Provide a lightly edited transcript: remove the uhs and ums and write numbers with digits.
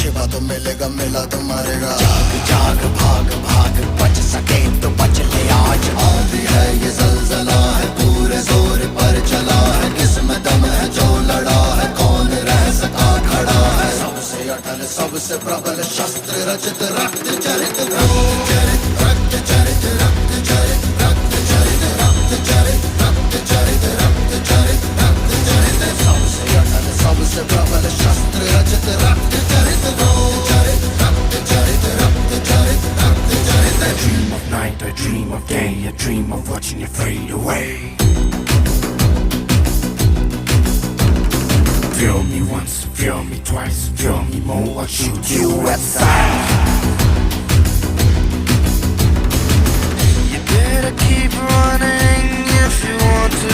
छिपा तो मिलेगा, मिला तो मरेगा। जाग जाग भाग भाग, बच सके तो बच ले आज। आंधी है ये ज़लज़ला है, पूरे जोर पर चला है। किसमें दम है जो लड़ा है, कौन रह सका खड़ा है। सबसे अटल सबसे प्रबल शस्त्र रचित, रक्त चरित रक्त चरित रक्त चरित रक्त चरित रक्त चरित रक्त चरित रक्त चरित रक्त चरित रक्त चरित। सबसे अटल सबसे प्रबल शस्त्र रचित, रक्त चरित रक्त चरित रक्त चरित रक्त चरित रक्त चरित। I dream of night, I dream of day, I dream of watching you fade away. Feel me once, feel me twice, feel me more, I'll shoot you aside. You better keep running if you want to